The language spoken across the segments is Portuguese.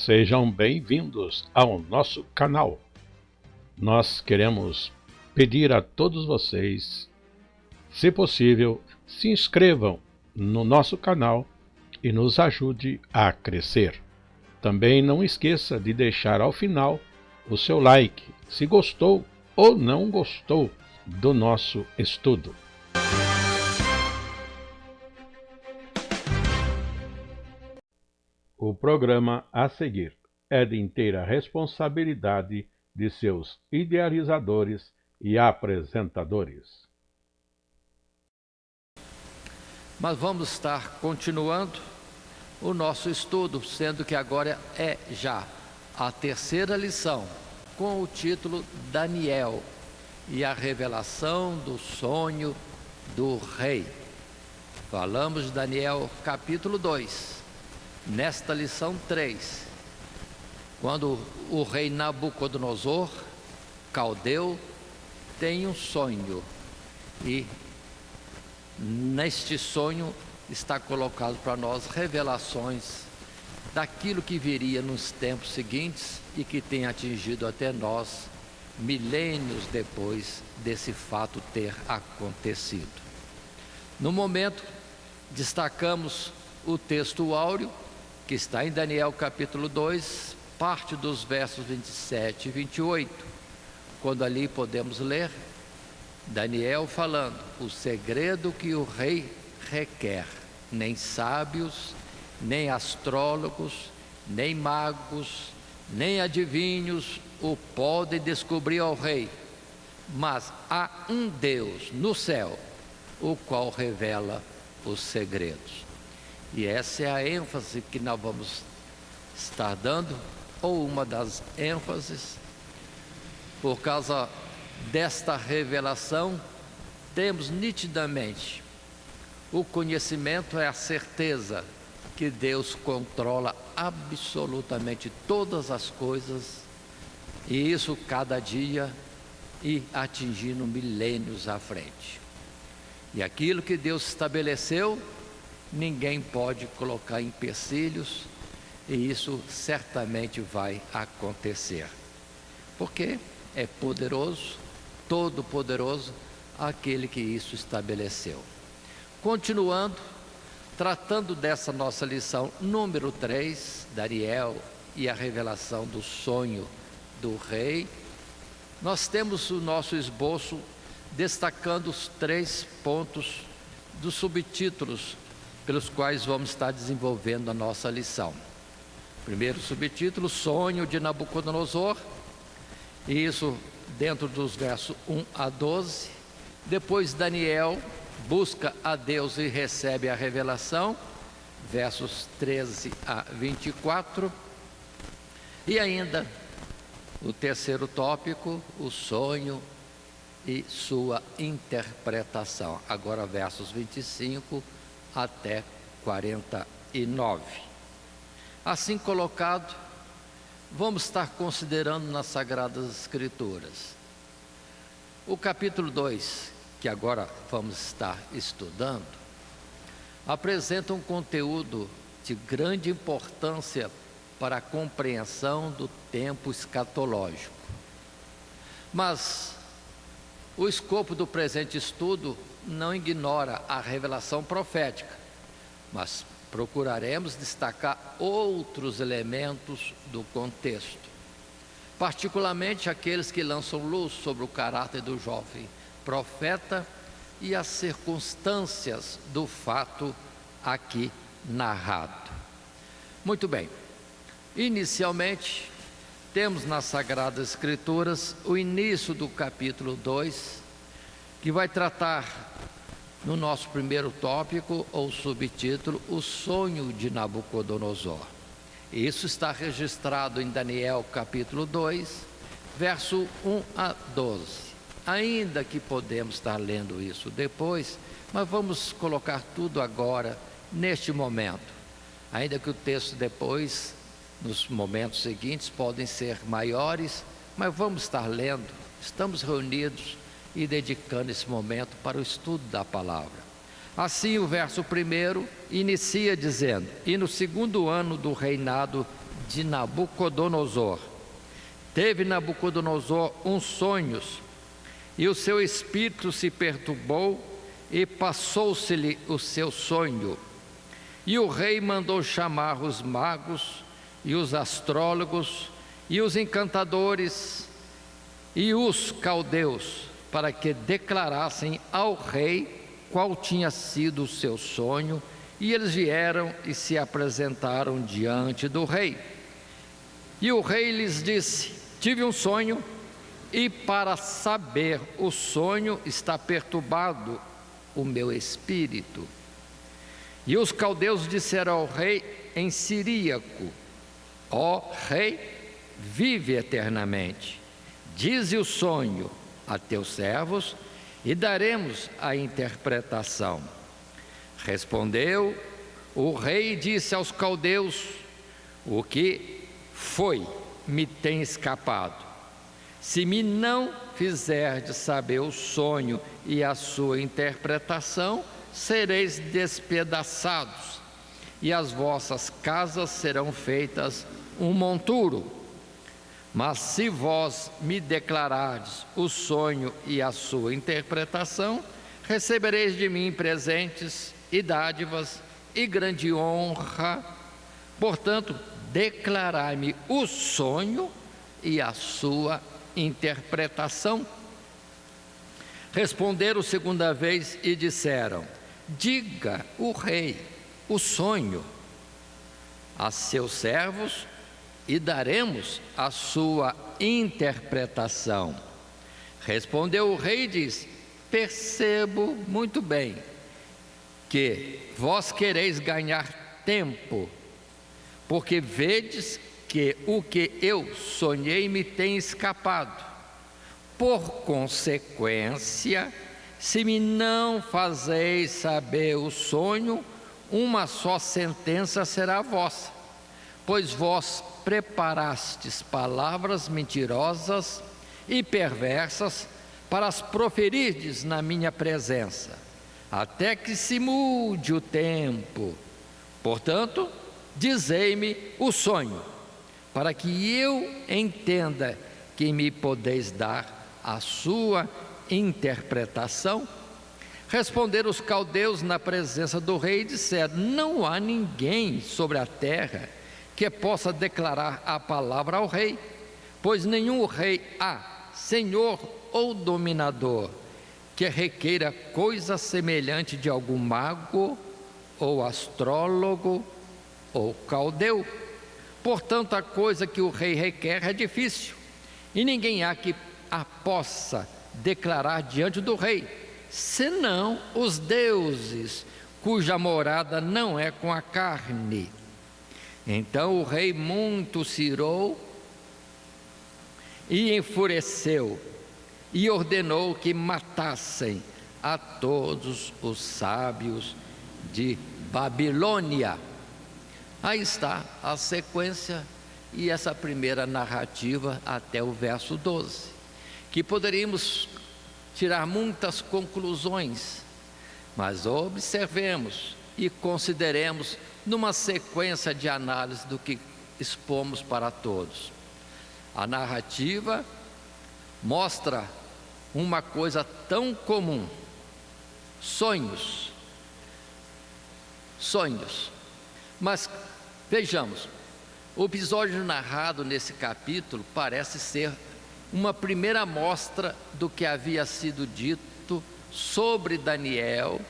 Sejam bem-vindos ao nosso canal. Nós queremos pedir a todos vocês, se possível, se inscrevam no nosso canal e nos ajude a crescer. Também não esqueça de deixar ao final o seu like, se gostou ou não gostou do nosso estudo. O programa a seguir é de inteira responsabilidade de seus idealizadores e apresentadores. Mas vamos estar continuando o nosso estudo, sendo que agora é já a terceira lição, com o título Daniel e a revelação do sonho do rei. Falamos de Daniel capítulo 2, nesta lição 3, quando o rei Nabucodonosor, caldeu, tem um sonho e neste sonho está colocado para nós revelações daquilo que viria nos tempos seguintes e que tem atingido até nós milênios depois desse fato ter acontecido. No momento, destacamos o texto áureo que está em Daniel capítulo 2, parte dos versos 27 e 28, quando ali podemos ler Daniel falando: o segredo que o rei requer, nem sábios, nem astrólogos, nem magos, nem adivinhos o podem descobrir ao rei, mas há um Deus no céu, o qual revela os segredos. E essa é a ênfase que nós vamos estar dando, ou uma das ênfases. Por causa desta revelação, temos nitidamente o conhecimento, é a certeza que Deus controla absolutamente todas as coisas, e isso cada dia e atingindo milênios à frente. E aquilo que Deus estabeleceu, ninguém pode colocar empecilhos, e isso certamente vai acontecer, porque é poderoso, todo-poderoso, aquele que isso estabeleceu. Continuando, tratando dessa nossa lição número 3, Daniel e a revelação do sonho do rei, nós temos o nosso esboço destacando os 3 pontos dos subtítulos pelos quais vamos estar desenvolvendo a nossa lição. Primeiro subtítulo, sonho de Nabucodonosor, e isso dentro dos versos 1 a 12. Depois Daniel busca a Deus e recebe a revelação, versos 13 a 24. E ainda o terceiro tópico, o sonho e sua interpretação, agora versos 25 até 49. Assim colocado, vamos estar considerando nas Sagradas Escrituras. O capítulo 2, que agora vamos estar estudando, apresenta um conteúdo de grande importância para a compreensão do tempo escatológico. Mas o escopo do presente estudo não ignora a revelação profética, mas procuraremos destacar outros elementos do contexto, particularmente aqueles que lançam luz sobre o caráter do jovem profeta e as circunstâncias do fato aqui narrado. Muito bem, inicialmente temos nas Sagradas Escrituras o início do capítulo 2, que vai tratar no nosso primeiro tópico ou subtítulo, o sonho de Nabucodonosor. Isso está registrado em Daniel capítulo 2, verso 1 a 12. Ainda que podemos estar lendo isso depois, mas vamos colocar tudo agora, neste momento. Ainda que o texto depois, nos momentos seguintes, podem ser maiores, mas vamos estar lendo, estamos reunidos e dedicando esse momento para o estudo da palavra. Assim, o verso 1 inicia dizendo: e no segundo ano do reinado de Nabucodonosor. Teve Nabucodonosor uns sonhos, e o seu espírito se perturbou, e passou-se-lhe o seu sonho. E o rei mandou chamar os magos, e os astrólogos, e os encantadores, e os caldeus, para que declarassem ao rei qual tinha sido o seu sonho. E eles vieram e se apresentaram diante do rei. E o rei lhes disse: tive um sonho, e para saber o sonho está perturbado o meu espírito. E os caldeus disseram ao rei em siríaco: ó rei, vive eternamente. Dize o sonho a teus servos, e daremos a interpretação. Respondeu o rei e disse aos caldeus: o que me tem escapado. Se me não fizerdes saber o sonho e a sua interpretação, sereis despedaçados, e as vossas casas serão feitas um monturo. Mas se vós me declarardes o sonho e a sua interpretação, recebereis de mim presentes e dádivas e grande honra. Portanto, declarai-me o sonho e a sua interpretação. Responderam segunda vez e disseram: diga o rei o sonho a seus servos, e daremos a sua interpretação. Respondeu o rei e disse: percebo muito bem que vós quereis ganhar tempo, porque vedes que o que eu sonhei me tem escapado. Por consequência, se me não fazeis saber o sonho, uma só sentença será vossa, pois vós preparastes palavras mentirosas e perversas para as proferirdes na minha presença, até que se mude o tempo. Portanto, dizei-me o sonho, para que eu entenda que me podeis dar a sua interpretação. Responderam os caldeus na presença do rei e disseram: não há ninguém sobre a terra que possa declarar a palavra ao rei, pois nenhum rei há, senhor ou dominador, que requeira coisa semelhante de algum mago, ou astrólogo, ou caldeu. Portanto, a coisa que o rei requer é difícil, e ninguém há que a possa declarar diante do rei, senão os deuses, cuja morada não é com a carne. Então o rei muito se irou e enfureceu, e ordenou que matassem a todos os sábios de Babilônia. Aí está a sequência e essa primeira narrativa até o verso 12, que poderíamos tirar muitas conclusões, mas observemos e consideremos numa sequência de análise do que expomos para todos. A narrativa mostra uma coisa tão comum: sonhos. Mas vejamos, o episódio narrado nesse capítulo parece ser uma primeira amostra do que havia sido dito sobre Daniel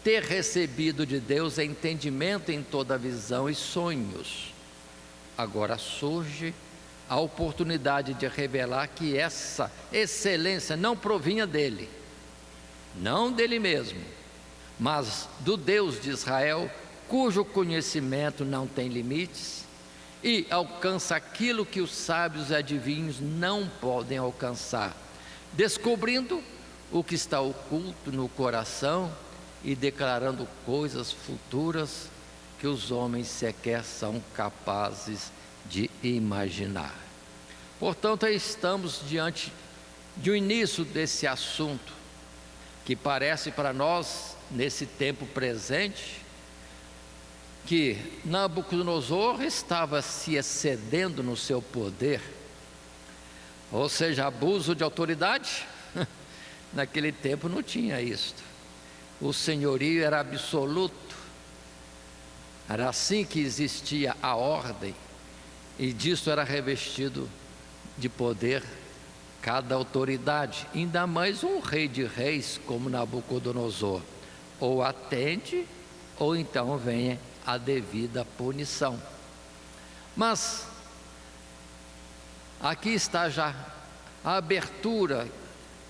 ter recebido de Deus entendimento em toda visão e sonhos. Agora surge a oportunidade de revelar que essa excelência não provinha dele, não dele mesmo, mas do Deus de Israel, cujo conhecimento não tem limites e alcança aquilo que os sábios e adivinhos não podem alcançar, descobrindo o que está oculto no coração e declarando coisas futuras que os homens sequer são capazes de imaginar. Portanto, aí estamos diante de um início desse assunto, que parece para nós, nesse tempo presente, que Nabucodonosor estava se excedendo no seu poder, ou seja, abuso de autoridade. Naquele tempo não tinha isto. O senhorio era absoluto. Era assim que existia a ordem, e disso era revestido de poder cada autoridade, ainda mais um rei de reis como Nabucodonosor. Ou atende, ou então venha a devida punição. Mas aqui está já a abertura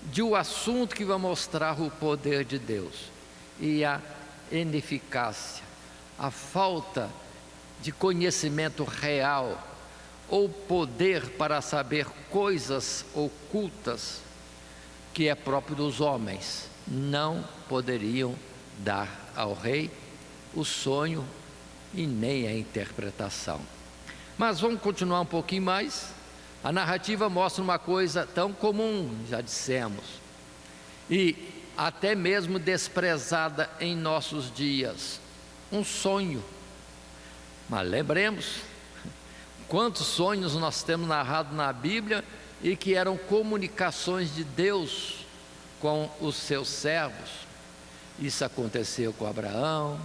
de um assunto que vai mostrar o poder de Deus e a ineficácia, a falta de conhecimento real ou poder para saber coisas ocultas que é próprio dos homens. Não poderiam dar ao rei o sonho e nem a interpretação. Mas vamos continuar um pouquinho mais. A narrativa mostra uma coisa tão comum, já dissemos, e até mesmo desprezada em nossos dias: um sonho. Mas lembremos quantos sonhos nós temos narrado na Bíblia e que eram comunicações de Deus com os seus servos. Isso aconteceu com Abraão,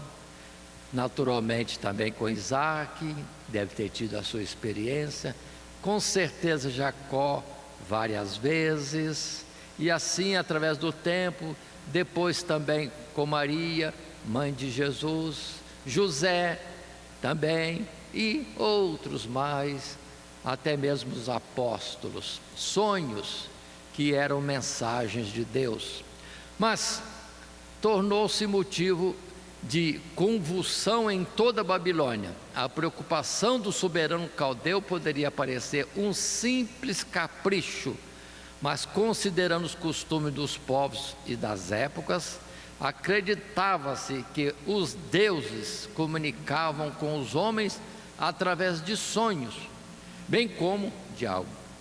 naturalmente também com Isaac, deve ter tido a sua experiência, com certeza Jacó várias vezes, e assim através do tempo, depois também com Maria, mãe de Jesus, José também, e outros mais, até mesmo os apóstolos. Sonhos que eram mensagens de Deus, mas tornou-se motivo de convulsão em toda a Babilônia. A preocupação do soberano caldeu poderia parecer um simples capricho, mas considerando os costumes dos povos e das épocas, acreditava-se que os deuses comunicavam com os homens através de sonhos, bem como de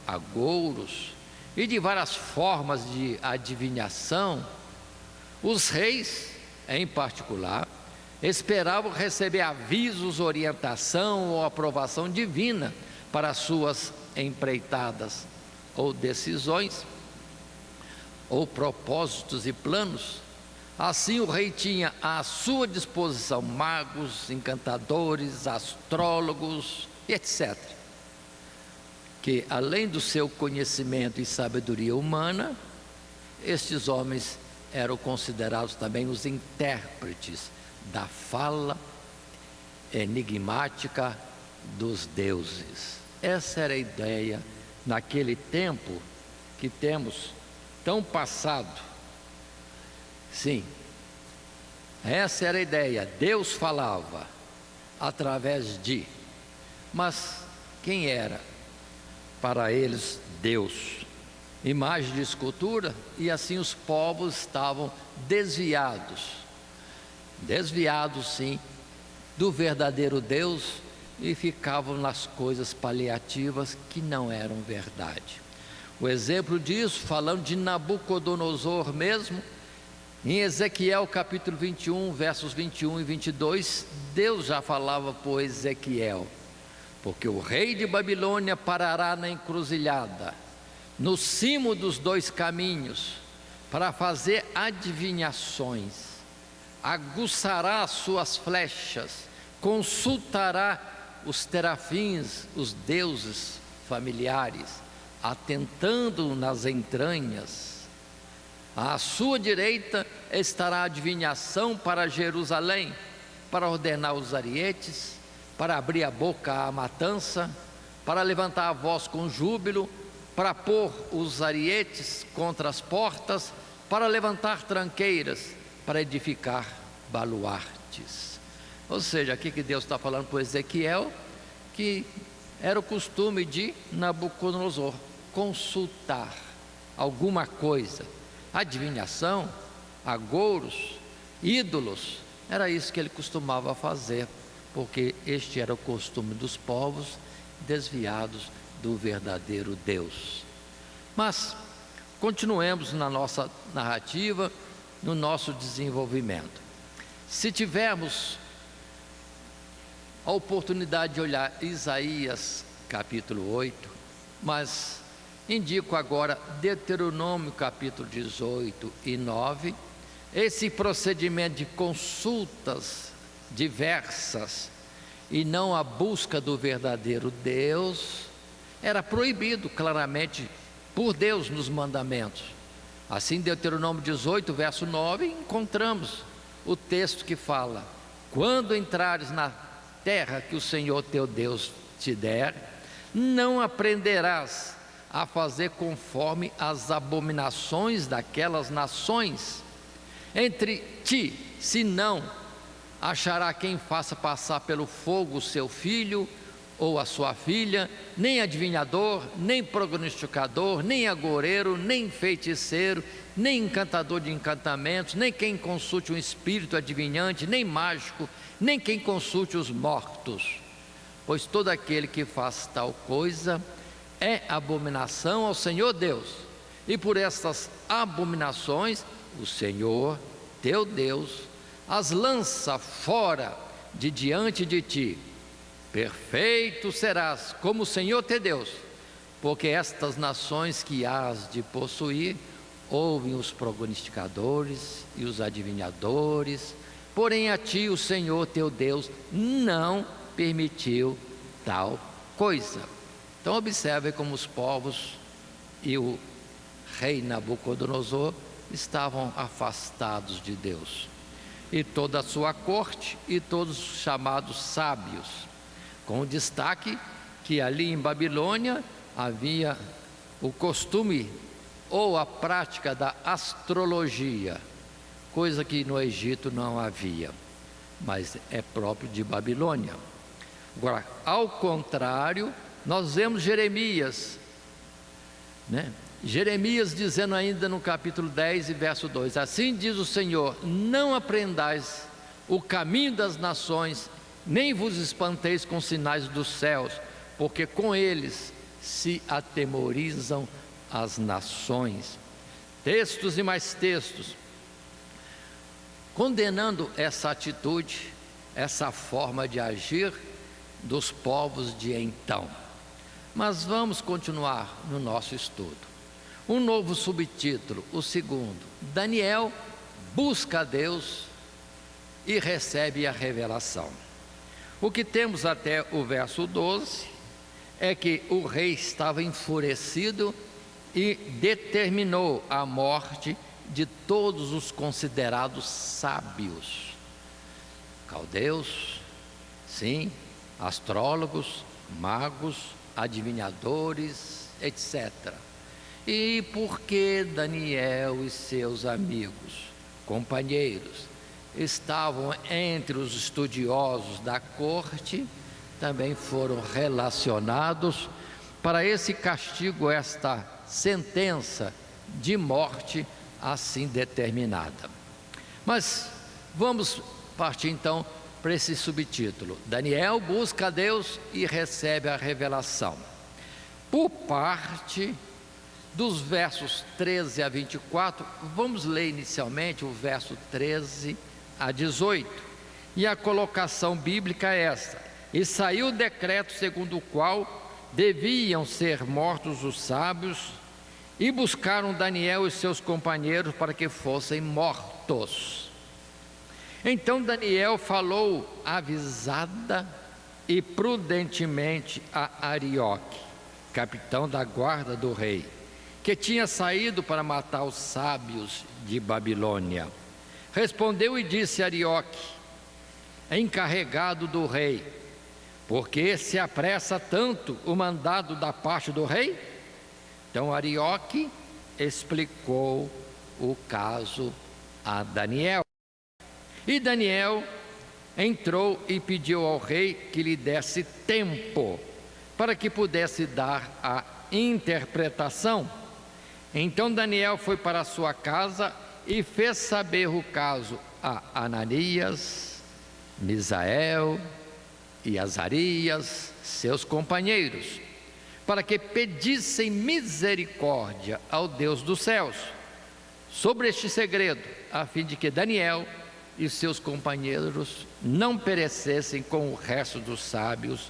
agouros e de várias formas de adivinhação. Os reis, em particular, esperavam receber avisos, orientação ou aprovação divina para suas empreitadas ou decisões, ou propósitos e planos. Assim o rei tinha à sua disposição magos, encantadores, astrólogos, etc., que além do seu conhecimento e sabedoria humana, estes homens eram considerados também os intérpretes da fala enigmática dos deuses. Essa era a ideia naquele tempo que temos tão passado. Sim, essa era a ideia. Deus falava através de, mas quem era para eles Deus? Imagem de escultura, e assim os povos estavam desviados sim, do verdadeiro Deus, e ficavam nas coisas paliativas que não eram verdade. O exemplo disso, falando de Nabucodonosor mesmo, em Ezequiel capítulo 21, versos 21 e 22, Deus já falava por Ezequiel: porque o rei de Babilônia parará na encruzilhada, no cimo dos dois caminhos, para fazer adivinhações, aguçará as suas flechas, consultará os terafins, os deuses familiares, atentando nas entranhas. À sua direita estará a adivinhação para Jerusalém, para ordenar os arietes, para abrir a boca à matança, para levantar a voz com júbilo, para pôr os arietes contra as portas, para levantar tranqueiras, para edificar baluartes. Ou seja, aqui que Deus está falando para Ezequiel, que era o costume de Nabucodonosor consultar alguma coisa, adivinhação, agouros, ídolos. Era isso que ele costumava fazer, porque este era o costume dos povos desviados do verdadeiro Deus. Mas continuemos na nossa narrativa, no nosso desenvolvimento. Se tivermos a oportunidade de olhar Isaías capítulo 8, mas indico agora Deuteronômio capítulo 18 e 9, esse procedimento de consultas diversas e não a busca do verdadeiro Deus, era proibido claramente por Deus nos mandamentos. Assim, em Deuteronômio 18, verso 9, encontramos o texto que fala: quando entrares na terra que o Senhor teu Deus te der, não aprenderás a fazer conforme as abominações daquelas nações entre ti, senão achará quem faça passar pelo fogo o seu filho ou a sua filha, nem adivinhador, nem prognosticador, nem agoureiro, nem feiticeiro, nem encantador de encantamentos, nem quem consulte um espírito adivinhante, nem mágico, nem quem consulte os mortos. Pois todo aquele que faz tal coisa é abominação ao Senhor Deus, e por estas abominações o Senhor teu Deus as lança fora de diante de ti. Perfeito serás como o Senhor teu Deus, porque estas nações que hás de possuir ouvem os prognosticadores e os adivinhadores, porém a ti o Senhor teu Deus não permitiu tal coisa. Então observe como os povos e o rei Nabucodonosor estavam afastados de Deus, e toda a sua corte e todos os chamados sábios, com o destaque que ali em Babilônia havia o costume ou a prática da astrologia, coisa que no Egito não havia, mas é próprio de Babilônia. Agora, ao contrário, nós vemos Jeremias, Jeremias dizendo ainda no capítulo 10 e verso 2: assim diz o Senhor, não aprendais o caminho das nações, nem vos espanteis com sinais dos céus, porque com eles se atemorizam as nações. Textos e mais textos, condenando essa atitude, essa forma de agir dos povos de então. Mas vamos continuar no nosso estudo. Um novo subtítulo, o segundo: Daniel busca a Deus e recebe a revelação. O que temos até o verso 12 é que o rei estava enfurecido e determinou a morte de todos os considerados sábios, caldeus, sim, astrólogos, magos, adivinhadores, etc. E porque Daniel e seus amigos, companheiros, estavam entre os estudiosos da corte, também foram relacionados para esse castigo, esta sentença de morte assim determinada. Mas vamos partir então para esse subtítulo: Daniel busca a Deus e recebe a revelação. Por parte dos versos 13 a 24, vamos ler inicialmente o verso 13 a 18, e a colocação bíblica é esta: e saiu o decreto segundo o qual deviam ser mortos os sábios, e buscaram Daniel e seus companheiros para que fossem mortos. Então Daniel falou avisada e prudentemente a Arioque, capitão da guarda do rei, que tinha saído para matar os sábios de Babilônia. Respondeu e disse a Arioque, encarregado do rei: por que se apressa tanto o mandado da parte do rei? Então Arioque explicou o caso a Daniel. E Daniel entrou e pediu ao rei que lhe desse tempo para que pudesse dar a interpretação. Então Daniel foi para a sua casa e fez saber o caso a Ananias, Misael e Azarias, seus companheiros, para que pedissem misericórdia ao Deus dos céus sobre este segredo, a fim de que Daniel e seus companheiros não perecessem com o resto dos sábios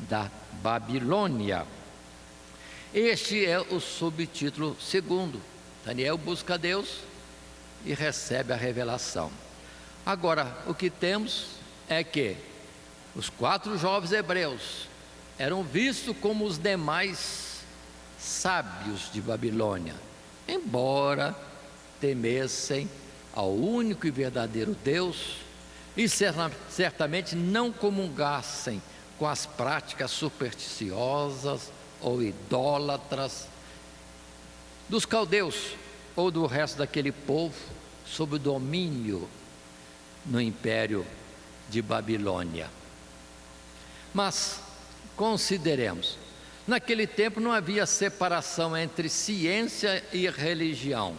da Babilônia. Este é o subtítulo segundo. Daniel busca Deus e recebe a revelação. Agora, o que temos é que os 4 jovens hebreus eram vistos como os demais sábios de Babilônia, embora temessem ao único e verdadeiro Deus e certamente não comungassem com as práticas supersticiosas ou idólatras dos caldeus ou do resto daquele povo sob o domínio no império de Babilônia. Mas consideremos, naquele tempo não havia separação entre ciência e religião,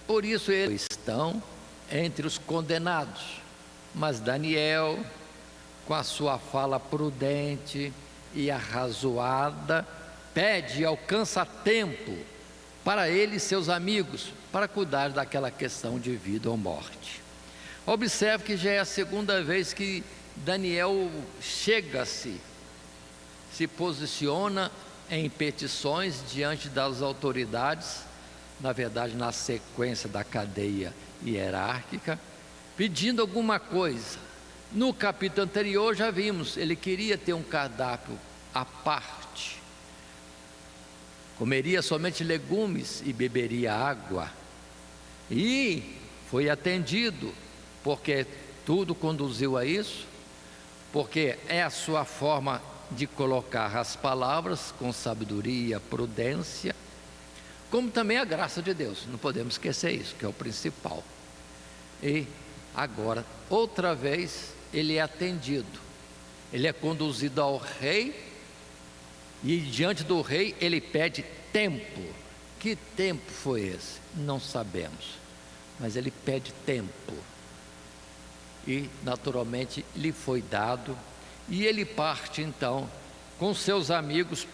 por isso eles estão entre os condenados. Mas Daniel, com a sua fala prudente e arrazoada, pede e alcança tempo para ele e seus amigos, para cuidar daquela questão de vida ou morte. Observe que já é a segunda vez que Daniel se posiciona em petições diante das autoridades, na verdade na sequência da cadeia hierárquica, pedindo alguma coisa. No capítulo anterior já vimos, ele queria ter um cardápio à parte, comeria somente legumes e beberia água, e foi atendido, porque tudo conduziu a isso, porque é a sua forma de colocar as palavras com sabedoria, prudência, como também a graça de Deus, não podemos esquecer isso, que é o principal. E agora, outra vez, ele é atendido, ele é conduzido ao rei, e diante do rei ele pede tempo. Que tempo foi esse? Não sabemos, mas ele pede tempo, e naturalmente lhe foi dado, e ele parte então com seus amigos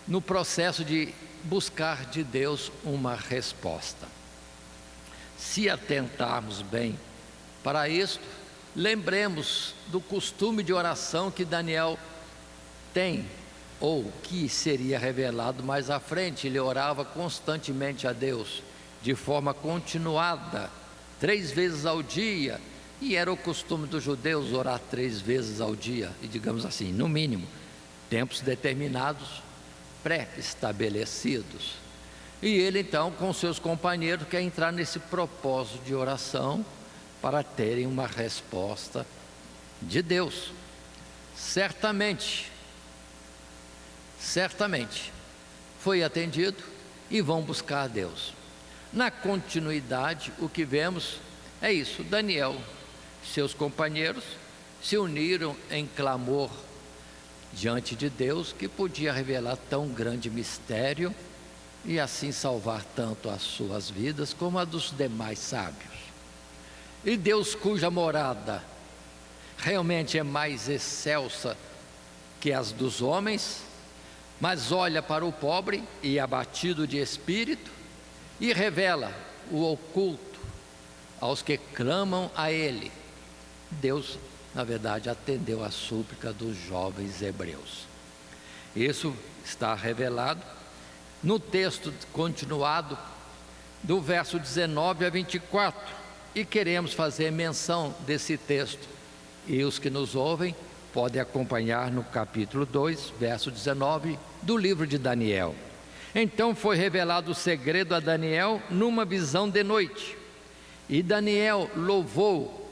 no processo de buscar de Deus uma resposta. Se atentarmos bem para isto, lembremos do costume de oração que Daniel tem, ou que seria revelado mais à frente. Ele orava constantemente a Deus, de forma continuada, 3 vezes ao dia, e era o costume dos judeus orar 3 vezes ao dia, e digamos assim, no mínimo, tempos determinados, pré-estabelecidos. E ele então, com seus companheiros, quer entrar nesse propósito de oração para terem uma resposta de Deus. Certamente foi atendido e vão buscar a Deus. Na continuidade, o que vemos é isso: Daniel, seus companheiros se uniram em clamor diante de Deus, que podia revelar tão grande mistério e assim salvar tanto as suas vidas como a dos demais sábios. E Deus, cuja morada realmente é mais excelsa que as dos homens, mas olha para o pobre e abatido de espírito e revela o oculto aos que clamam a Ele. Deus, na verdade, atendeu a súplica dos jovens hebreus. Isso está revelado no texto continuado do verso 19 a 24, e queremos fazer menção desse texto, e os que nos ouvem podem acompanhar no capítulo 2, verso 19 do livro de Daniel. Então foi revelado o segredo a Daniel numa visão de noite, e Daniel louvou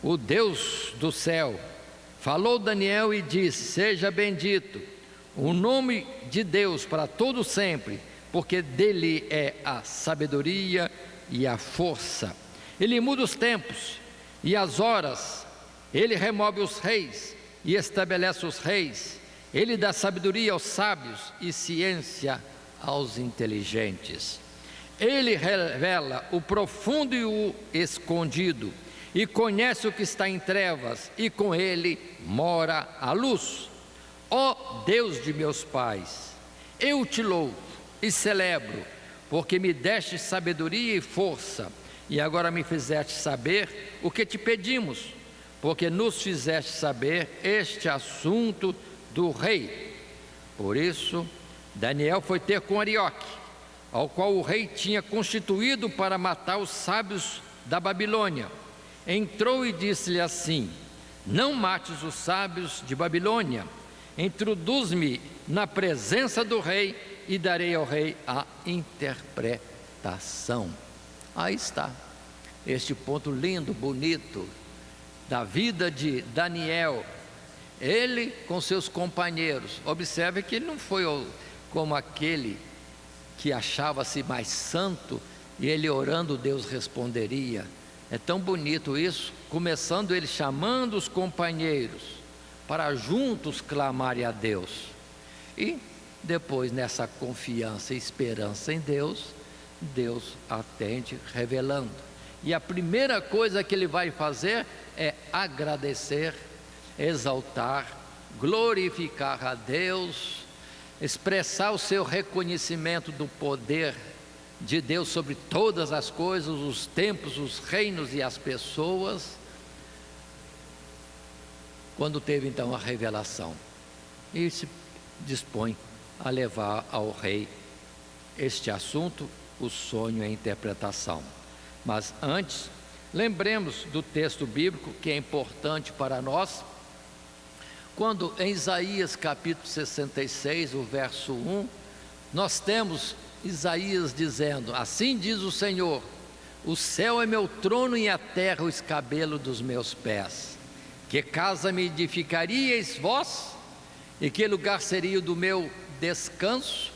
o Deus do céu. Falou Daniel e disse: seja bendito o nome de Deus para todo sempre, porque dele é a sabedoria e a força. Ele muda os tempos e as horas, ele remove os reis e estabelece os reis, ele dá sabedoria aos sábios e ciência aos inteligentes. Ele revela o profundo e o escondido, e conhece o que está em trevas, e com ele mora a luz. Ó Deus de meus pais, eu te louvo e celebro, porque me deste sabedoria e força, e agora me fizeste saber o que te pedimos, porque nos fizeste saber este assunto do rei. Por isso, Daniel foi ter com Arioque, ao qual o rei tinha constituído para matar os sábios da Babilônia. Entrou e disse-lhe assim: não mates os sábios de Babilônia, introduz-me na presença do rei e darei ao rei a interpretação. Aí está, este ponto lindo, bonito, da vida de Daniel. Ele com seus companheiros. Observe que ele não foi como aquele que achava-se mais santo e ele orando Deus responderia. É tão bonito isso, começando ele chamando os companheiros para juntos clamarem a Deus. E depois, nessa confiança e esperança em Deus, Deus atende revelando. E a primeira coisa que ele vai fazer é agradecer, exaltar, glorificar a Deus, expressar o seu reconhecimento do poder de Deus sobre todas as coisas, os tempos, os reinos e as pessoas. Quando teve então a revelação, e se dispõe a levar ao rei este assunto, o sonho e a interpretação. Mas antes, lembremos do texto bíblico que é importante para nós, quando em Isaías capítulo 66, o verso 1, nós temos Isaías dizendo: assim diz o Senhor, o céu é meu trono e a terra o escabelo dos meus pés. Que casa me edificaríeis vós? E que lugar seria o do meu descanso?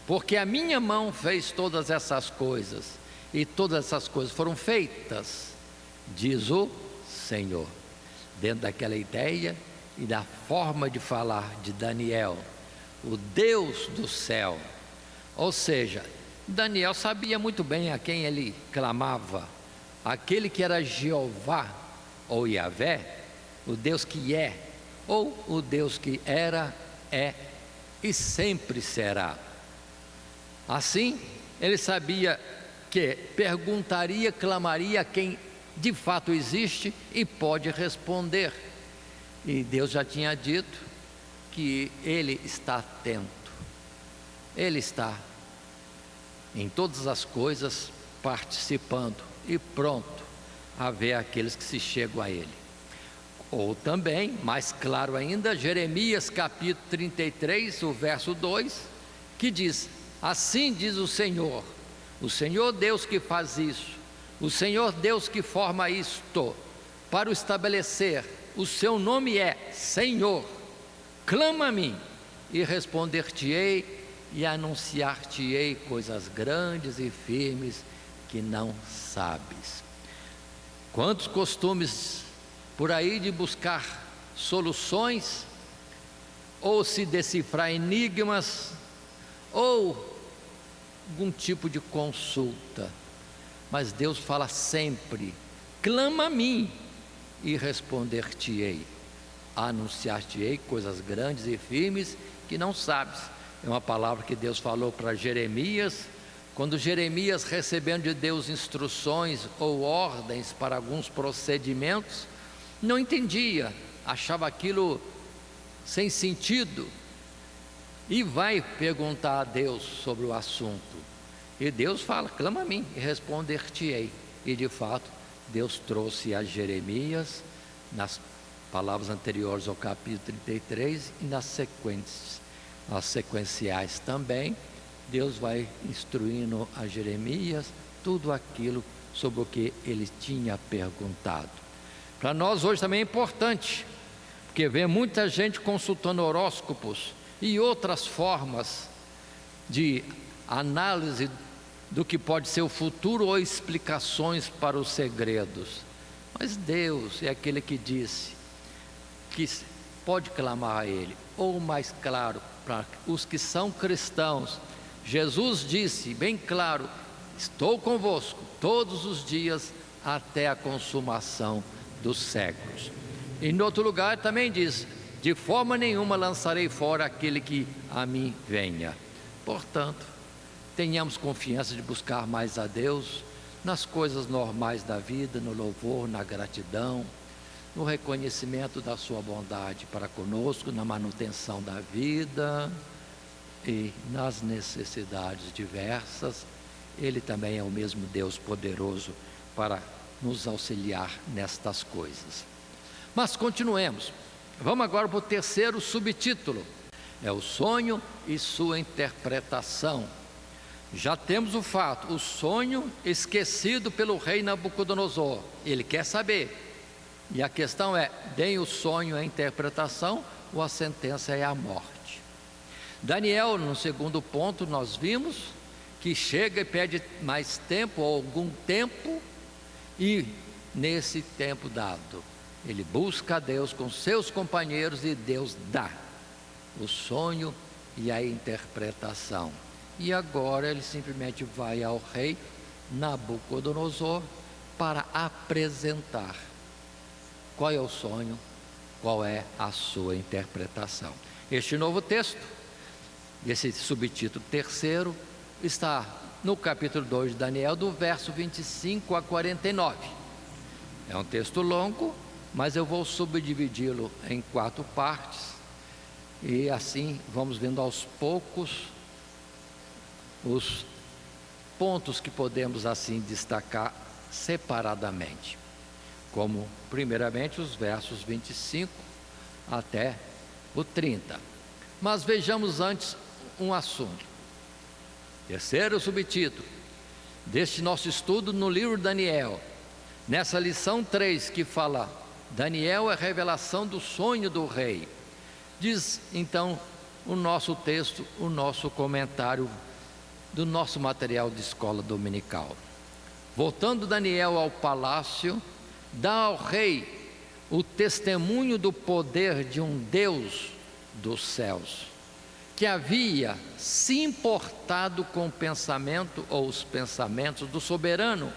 Porque a minha mão fez todas essas coisas, e todas essas coisas foram feitas, diz o Senhor. Dentro daquela ideia e da forma de falar de Daniel, o Deus do céu. Ou seja, Daniel sabia muito bem a quem ele clamava, aquele que era Jeová ou Yahvé, o Deus que é, ou o Deus que era, é e sempre será. Assim, ele sabia que perguntaria, clamaria a quem de fato existe e pode responder. E Deus já tinha dito que Ele está atento, Ele está em todas as coisas participando e pronto a ver aqueles que se chegam a Ele. Ou também, mais claro ainda, Jeremias capítulo 33, o verso 2, que diz: assim diz o Senhor Deus que faz isso, o Senhor Deus que forma isto, para o estabelecer, o seu nome é Senhor. Clama a mim e responder-te-ei e anunciar-te-ei coisas grandes e firmes que não sabes. Quantos costumes por aí de buscar soluções, ou se decifrar enigmas, ou algum tipo de consulta. Mas Deus fala sempre: clama a mim e responder-te-ei, anunciar-te-ei coisas grandes e firmes que não sabes. É uma palavra que Deus falou para Jeremias, quando Jeremias, recebendo de Deus instruções ou ordens para alguns procedimentos, não entendia, achava aquilo sem sentido, e vai perguntar a Deus sobre o assunto, e Deus fala: clama a mim e responder-te-ei. E de fato Deus trouxe a Jeremias, nas palavras anteriores ao capítulo 33 e nas sequenciais também, Deus vai instruindo a Jeremias tudo aquilo sobre o que ele tinha perguntado. Para nós hoje também é importante, porque vê muita gente consultando horóscopos e outras formas de análise do que pode ser o futuro ou explicações para os segredos. Mas Deus é aquele que disse que pode clamar a Ele. Ou mais claro, para os que são cristãos, Jesus disse bem claro: estou convosco todos os dias até a consumação dos séculos. E em outro lugar também diz: de forma nenhuma lançarei fora aquele que a mim venha. Portanto, tenhamos confiança de buscar mais a Deus, nas coisas normais da vida, no louvor, na gratidão, no reconhecimento da sua bondade para conosco, na manutenção da vida e nas necessidades diversas. Ele também é o mesmo Deus poderoso para nos auxiliar nestas coisas. Mas continuemos. Vamos agora para o terceiro subtítulo. É o sonho e sua interpretação. Já temos o fato, o sonho esquecido pelo rei Nabucodonosor. Ele quer saber. E a questão é, deem o sonho a interpretação ou a sentença é a morte. Daniel, no segundo ponto, nós vimos que chega e pede mais tempo, ou algum tempo, e nesse tempo dado, ele busca a Deus com seus companheiros e Deus dá o sonho e a interpretação. E agora ele simplesmente vai ao rei Nabucodonosor para apresentar qual é o sonho, qual é a sua interpretação. Este novo texto, esse subtítulo terceiro, está no capítulo 2 de Daniel, do verso 25 a 49. É um texto longo, mas eu vou subdividi-lo em 4 partes, e assim vamos vendo aos poucos os pontos que podemos assim destacar separadamente, como primeiramente os versos 25 até o 30. Mas vejamos antes um assunto. Terceiro subtítulo deste nosso estudo no livro de Daniel, nessa lição 3 que fala Daniel é a revelação do sonho do rei. Diz então o nosso texto, o nosso comentário do nosso material de escola dominical. Voltando Daniel ao palácio, dá ao rei o testemunho do poder de um Deus dos céus, que havia se importado com o pensamento ou os pensamentos do soberano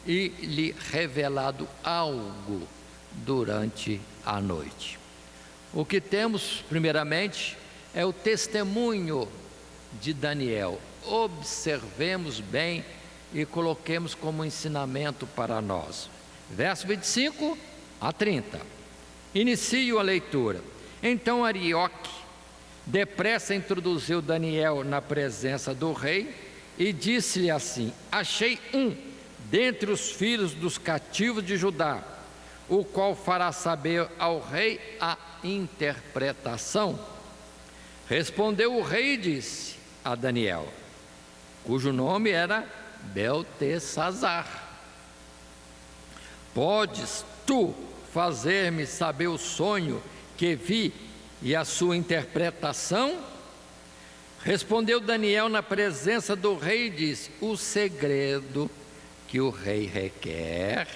e lhe revelado algo durante a noite. O que temos primeiramente é o testemunho de Daniel. Observemos bem e coloquemos como ensinamento para nós. Verso 25 a 30. Inicio a leitura. Então Arioque depressa introduziu Daniel na presença do rei e disse-lhe assim: achei um dentre os filhos dos cativos de Judá, o qual fará saber ao rei a interpretação. Respondeu o rei e disse a Daniel, cujo nome era Beltesazar: podes tu fazer-me saber o sonho que vi e a sua interpretação? Respondeu Daniel na presença do rei e disse: o segredo que o rei requer,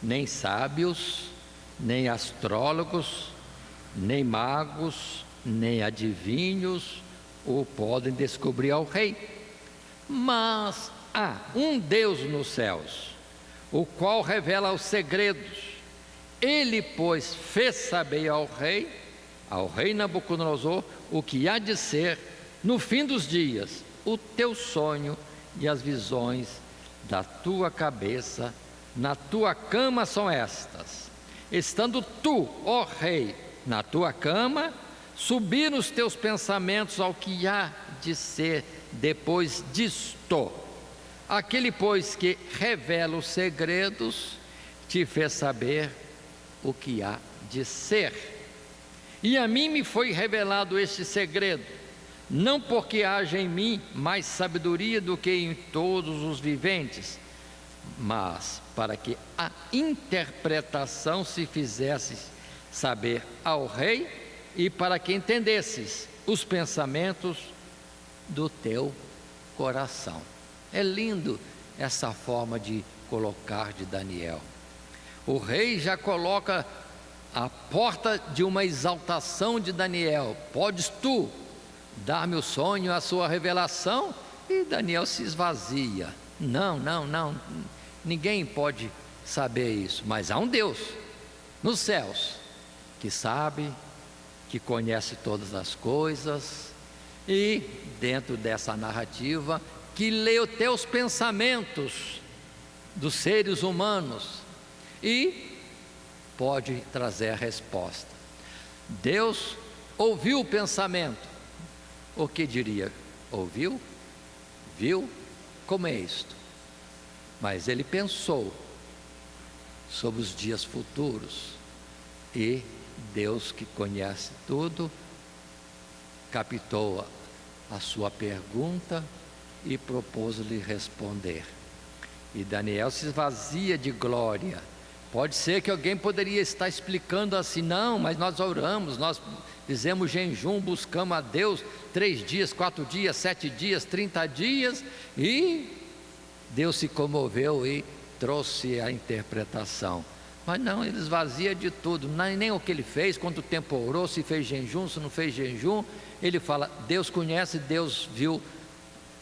nem sábios, nem astrólogos, nem magos, nem adivinhos o podem descobrir ao rei. Mas há um Deus nos céus, o qual revela os segredos. Ele, pois, fez saber ao rei Nabucodonosor, o que há de ser no fim dos dias. O teu sonho e as visões da tua cabeça na tua cama são estas: estando tu, ó rei, na tua cama, subir nos teus pensamentos ao que há de ser depois disto. Aquele, pois, que revela os segredos, te fez saber o que há de ser. E a mim me foi revelado este segredo, não porque haja em mim mais sabedoria do que em todos os viventes, mas para que a interpretação se fizesse saber ao rei e para que entendesses os pensamentos do teu coração. É lindo essa forma de colocar de Daniel. O rei já coloca a porta de uma exaltação de Daniel: podes tu dar-me o sonho, a sua revelação? E Daniel se esvazia: não, ninguém pode saber isso, mas há um Deus nos céus que sabe, que conhece todas as coisas. E dentro dessa narrativa que lê até os pensamentos dos seres humanos e pode trazer a resposta. Deus ouviu o pensamento. O que diria? Ouviu? Viu? Como é isto? Mas ele pensou sobre os dias futuros, e Deus, que conhece tudo, captou a sua pergunta e propôs-lhe responder. E Daniel se esvazia de glória. Pode ser que alguém poderia estar explicando assim: não, mas nós oramos, nós fizemos jejum, buscamos a Deus 3 dias, 4 dias, 7 dias, 30 dias, e Deus se comoveu e trouxe a interpretação. Mas não, ele esvazia de tudo, nem o que ele fez, quanto tempo orou, se fez jejum, se não fez jejum. Ele fala: Deus conhece, Deus viu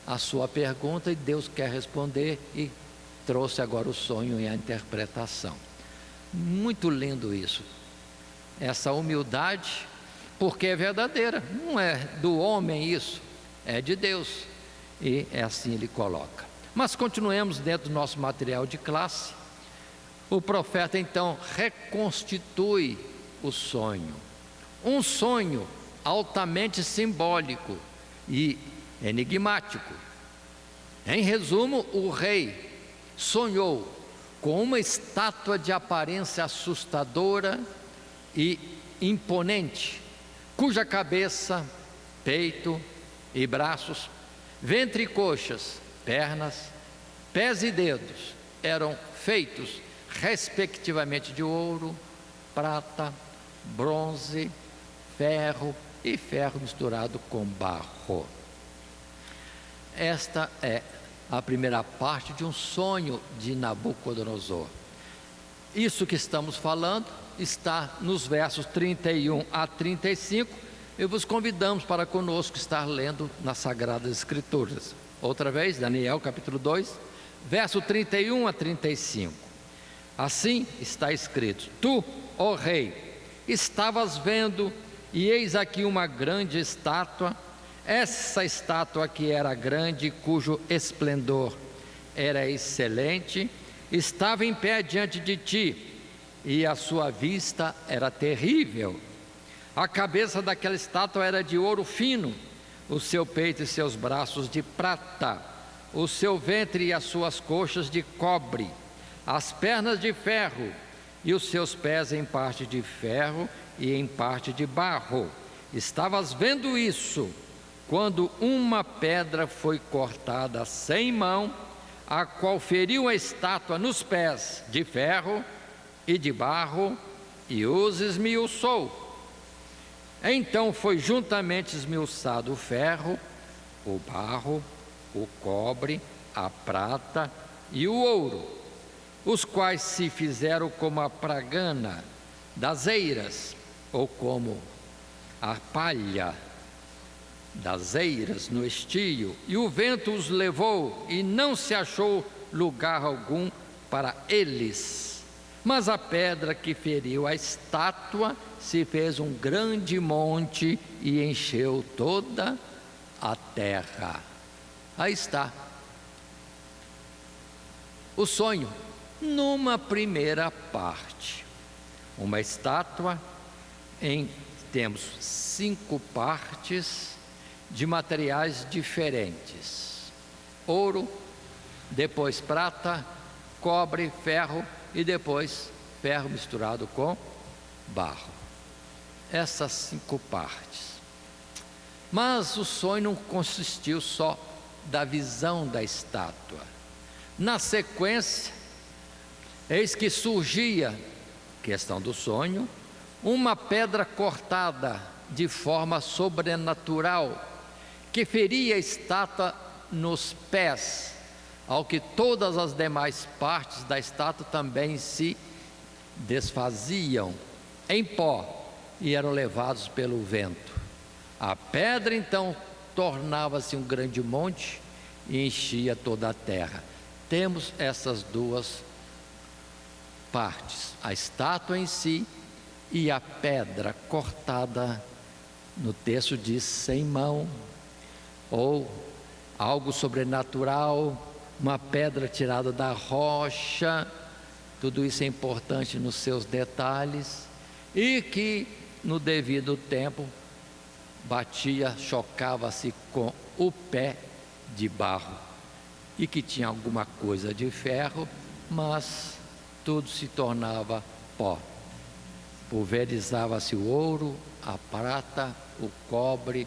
a sua pergunta e Deus quer responder, e trouxe agora o sonho e a interpretação. Muito lindo isso, essa humildade, porque é verdadeira, não é do homem isso, é de Deus, e é assim ele coloca. Mas continuemos dentro do nosso material de classe. O profeta então reconstitui o sonho, um sonho altamente simbólico e enigmático. Em resumo, o rei sonhou com uma estátua de aparência assustadora e imponente, cuja cabeça, peito e braços, ventre e coxas, pernas, pés e dedos eram feitos respectivamente de ouro, prata, bronze, ferro e ferro misturado com barro. Esta é a primeira parte de um sonho de Nabucodonosor. Isso que estamos falando está nos versos 31 a 35. E vos convidamos para conosco estar lendo nas Sagradas Escrituras. Outra vez, Daniel capítulo 2, verso 31 a 35. Assim está escrito: Tu, ó rei, estavas vendo, e eis aqui uma grande estátua. Essa estátua que era grande, cujo esplendor era excelente, estava em pé diante de ti, e a sua vista era terrível. A cabeça daquela estátua era de ouro fino, o seu peito e seus braços de prata, o seu ventre e as suas coxas de cobre, as pernas de ferro, e os seus pés em parte de ferro e em parte de barro. Estavas vendo isso quando uma pedra foi cortada sem mão, a qual feriu a estátua nos pés de ferro e de barro, e os esmiuçou. Então foi juntamente esmiuçado o ferro, o barro, o cobre, a prata e o ouro, os quais se fizeram como a pragana das eiras, ou como a palha das eiras no estio, e o vento os levou, e não se achou lugar algum para eles. Mas a pedra que feriu a estátua se fez um grande monte e encheu toda a terra. Aí está o sonho, numa primeira parte. Uma estátua temos 5 partes de materiais diferentes: ouro, depois prata, cobre, ferro e depois ferro misturado com barro. Essas 5 partes. Mas o sonho não consistiu só da visão da estátua. Na sequência, eis que surgia, questão do sonho, uma pedra cortada de forma sobrenatural, que feria a estátua nos pés, ao que todas as demais partes da estátua também se desfaziam em pó e eram levados pelo vento. A pedra então tornava-se um grande monte e enchia toda a terra. Temos essas 2 partes: a estátua em si e a pedra cortada, no texto diz sem mão, ou algo sobrenatural, uma pedra tirada da rocha, tudo isso é importante nos seus detalhes, e que no devido tempo batia, chocava-se com o pé de barro, e que tinha alguma coisa de ferro, mas tudo se tornava pó. Pulverizava-se o ouro, a prata, o cobre,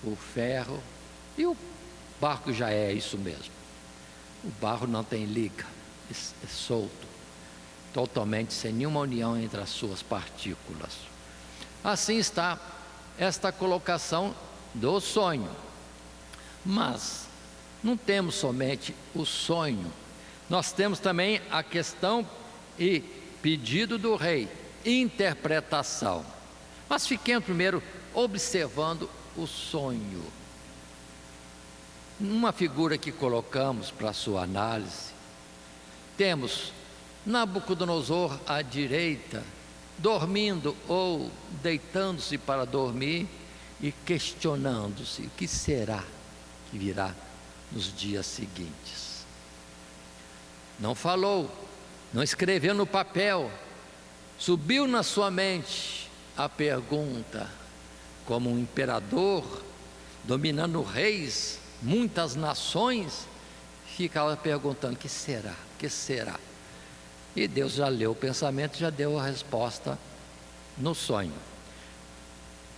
o ferro, e o barro já é isso mesmo. O barro não tem liga, é solto, totalmente sem nenhuma união entre as suas partículas. Assim está esta colocação do sonho. Mas não temos somente o sonho, nós temos também a questão e pedido do rei, interpretação. Mas fiquemos primeiro observando o sonho. Uma figura que colocamos para sua análise, temos Nabucodonosor à direita, dormindo ou deitando-se para dormir e questionando-se: o que será que virá nos dias seguintes? Não falou, não escreveu no papel, subiu na sua mente a pergunta, como um imperador dominando reis, muitas nações, ficava perguntando: que será? Que será? E Deus já leu o pensamento, já deu a resposta no sonho.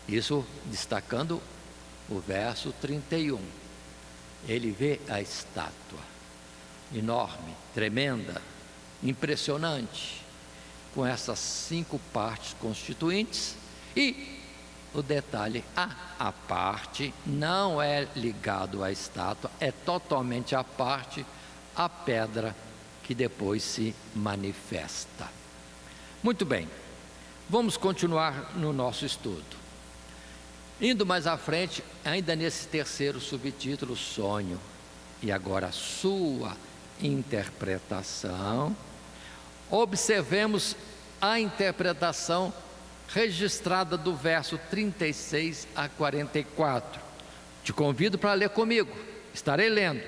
Isso destacando o verso 31. Ele vê a estátua, enorme, tremenda, impressionante, com essas 5 partes constituintes, e o detalhe, a parte não é ligado à estátua, é totalmente a parte, a pedra que depois se manifesta. Muito bem, vamos continuar no nosso estudo. Indo mais à frente, ainda nesse terceiro subtítulo, sonho, e agora sua interpretação, observemos a interpretação registrada do verso 36 a 44. Te convido para ler comigo, estarei lendo.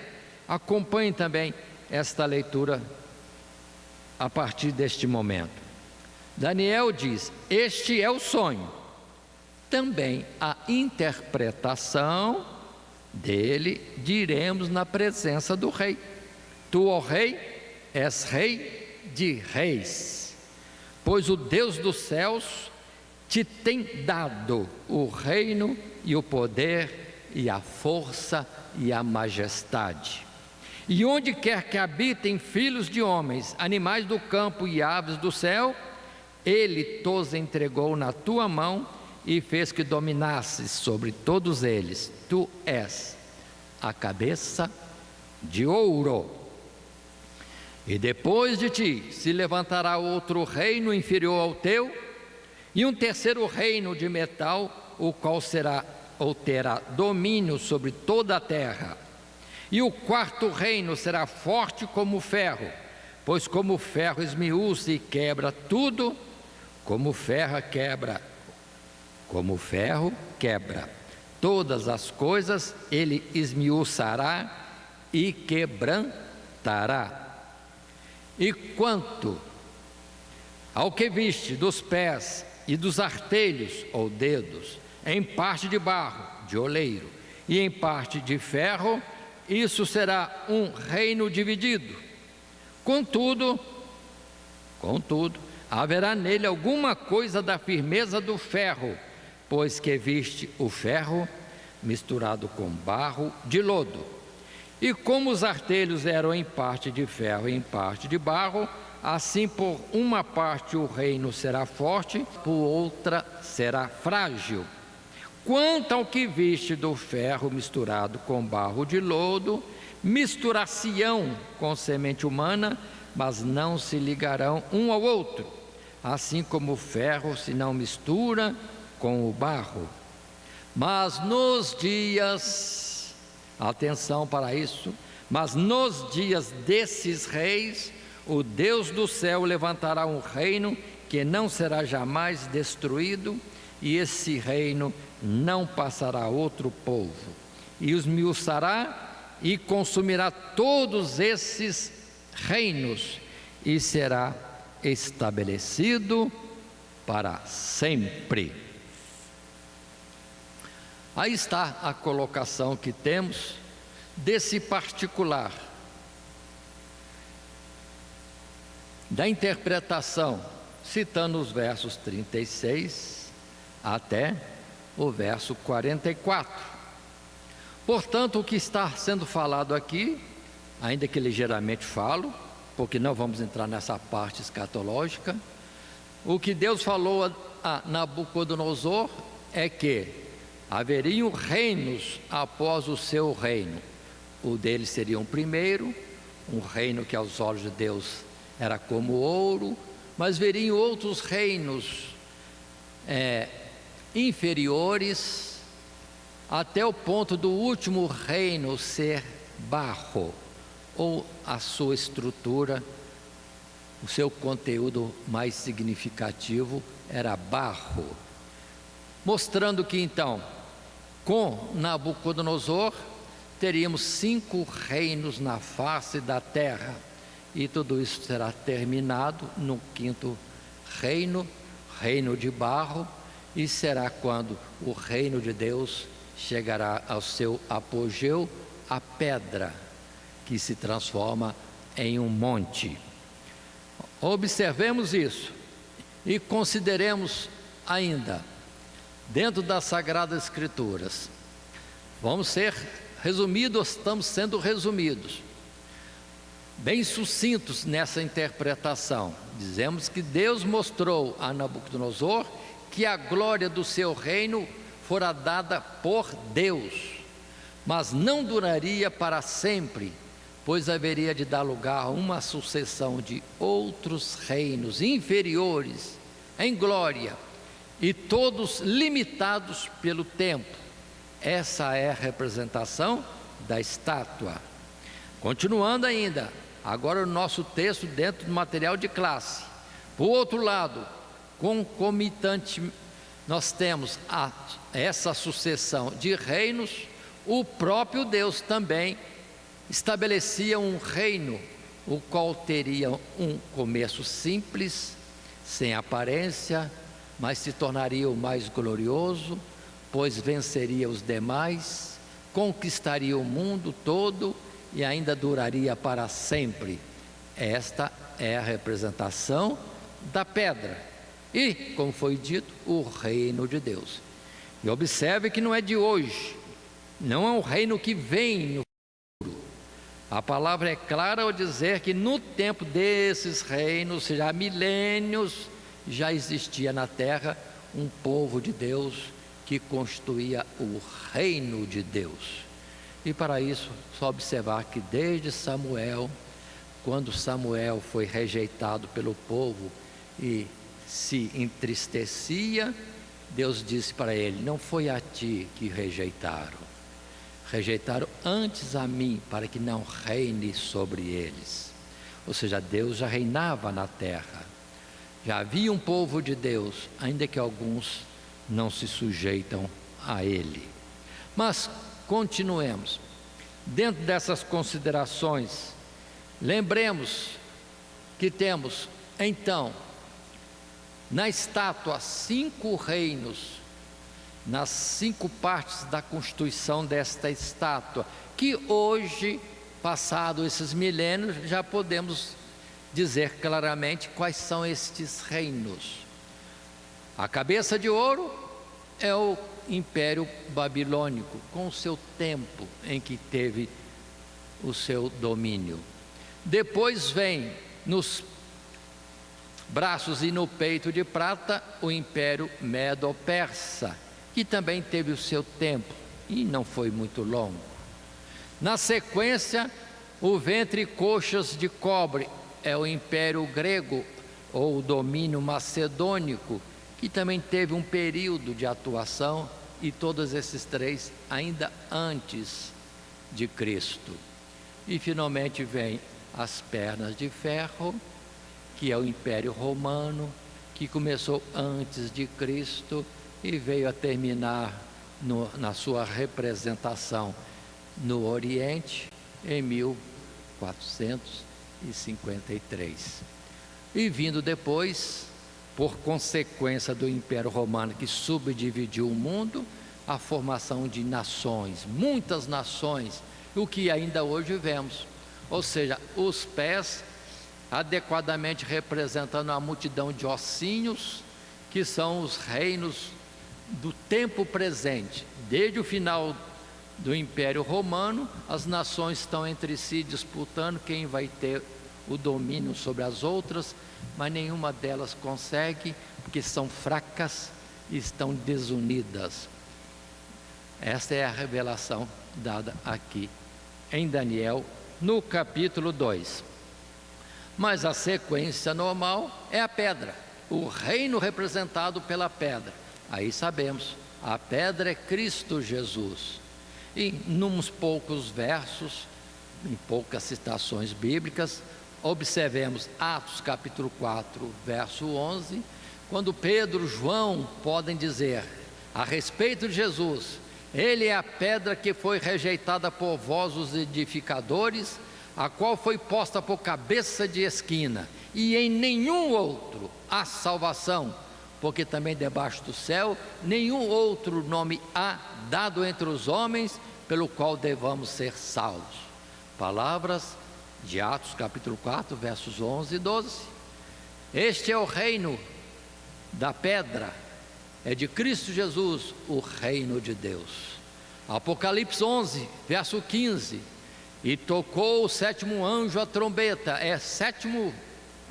Acompanhe também esta leitura a partir deste momento. Daniel diz: este é o sonho, também a interpretação dele diremos na presença do rei. Tu, ó rei, és rei de reis, pois o Deus dos céus te tem dado o reino e o poder e a força e a majestade. E onde quer que habitem filhos de homens, animais do campo e aves do céu, ele tos entregou na tua mão e fez que dominasses sobre todos eles. Tu és a cabeça de ouro. E depois de ti se levantará outro reino inferior ao teu, e um terceiro reino de metal, o qual será ou terá domínio sobre toda a terra. E o quarto reino será forte como o ferro, pois como o ferro esmiuça e quebra tudo, como o ferro quebra todas as coisas, ele esmiuçará e quebrantará. E quanto ao que viste dos pés e dos artelhos ou dedos, em parte de barro, de oleiro, e em parte de ferro, isso será um reino dividido. Contudo, haverá nele alguma coisa da firmeza do ferro, pois que viste o ferro misturado com barro de lodo. E como os artelhos eram em parte de ferro e em parte de barro, assim por uma parte o reino será forte, por outra será frágil. Quanto ao que viste do ferro misturado com barro de lodo, misturar-se-ão com semente humana, mas não se ligarão um ao outro, assim como o ferro se não mistura com o barro. Mas nos dias, atenção para isso, mas nos dias desses reis, o Deus do céu levantará um reino que não será jamais destruído, e esse reino não passará a outro povo, e os esmiuçará e consumirá todos esses reinos e será estabelecido para sempre. Aí está a colocação que temos desse particular, da interpretação, citando os versos 36 até o verso 44. Portanto, o que está sendo falado aqui, ainda que ligeiramente falo, porque não vamos entrar nessa parte escatológica, o que Deus falou a Nabucodonosor é que haveriam reinos após o seu reino. O dele seria um primeiro, um reino que aos olhos de Deus era como ouro, mas veriam outros reinos inferiores, até o ponto do último reino ser barro, ou a sua estrutura, o seu conteúdo mais significativo era barro, mostrando que então, com Nabucodonosor, teríamos 5 reinos na face da terra, e tudo isso será terminado no 5º reino, reino de barro, e será quando o reino de Deus chegará ao seu apogeu, a pedra que se transforma em um monte. Observemos isso e consideremos ainda, dentro das Sagradas Escrituras, vamos ser resumidos, estamos sendo resumidos, bem sucintos nessa interpretação. Dizemos que Deus mostrou a Nabucodonosor que a glória do seu reino fora dada por Deus, mas não duraria para sempre, pois haveria de dar lugar a uma sucessão de outros reinos inferiores em glória, e todos limitados pelo tempo. Essa é a representação da estátua. Continuando ainda, agora o nosso texto dentro do material de classe. Por outro lado, concomitante, nós temos essa sucessão de reinos. O próprio Deus também estabelecia um reino, o qual teria um começo simples, sem aparência, mas se tornaria o mais glorioso, pois venceria os demais, conquistaria o mundo todo e ainda duraria para sempre. Esta é a representação da pedra e, como foi dito, o reino de Deus. E observe que não é de hoje, não é um reino que vem no futuro. A palavra é clara ao dizer que no tempo desses reinos, ou seja, há milênios, já existia na terra um povo de Deus que constituía o reino de Deus. E para isso, só observar que desde Samuel, quando Samuel foi rejeitado pelo povo e se entristecia, Deus disse para ele: não foi a ti que rejeitaram, rejeitaram antes a mim, para que não reine sobre eles. Ou seja, Deus já reinava na terra, já havia um povo de Deus, ainda que alguns não se sujeitam a ele. Mas continuemos. Dentro dessas considerações, lembremos que temos então na estátua 5 reinos, nas 5 partes da constituição desta estátua, que hoje, passados esses milênios, já podemos dizer claramente quais são estes reinos. A cabeça de ouro é o Império Babilônico, com o seu tempo em que teve o seu domínio. Depois vem nos braços e no peito de prata o Império Medo-Persa, que também teve o seu tempo e não foi muito longo. Na sequência, o ventre e coxas de cobre é o Império Grego, ou o domínio macedônico, que também teve um período de atuação, e todos esses 3 ainda antes de Cristo. E finalmente vem as pernas de ferro, que é o Império Romano, que começou antes de Cristo e veio a terminar na sua representação no Oriente em 1453. E vindo depois, por consequência do Império Romano, que subdividiu o mundo, a formação de nações, muitas nações, o que ainda hoje vemos. Ou seja, os pés adequadamente representando a multidão de ossinhos, que são os reinos do tempo presente. Desde o final do Império Romano, as nações estão entre si disputando quem vai ter o domínio sobre as outras, mas nenhuma delas consegue, porque são fracas e estão desunidas. Esta é a revelação dada aqui em Daniel, no capítulo 2. Mas a sequência normal é a pedra, o reino representado pela pedra. Aí sabemos, a pedra é Cristo Jesus. E nos poucos versos, em poucas citações bíblicas, observemos Atos capítulo 4, verso 11, quando Pedro e João podem dizer a respeito de Jesus: ele é a pedra que foi rejeitada por vós os edificadores, a qual foi posta por cabeça de esquina, e em nenhum outro há salvação, porque também debaixo do céu nenhum outro nome há dado entre os homens pelo qual devamos ser salvos. Palavras de Atos capítulo 4, versos 11 e 12. Este é o reino da pedra, é de Cristo Jesus, o reino de Deus. Apocalipse 11, verso 15. E tocou o sétimo anjo a trombeta, é sétimo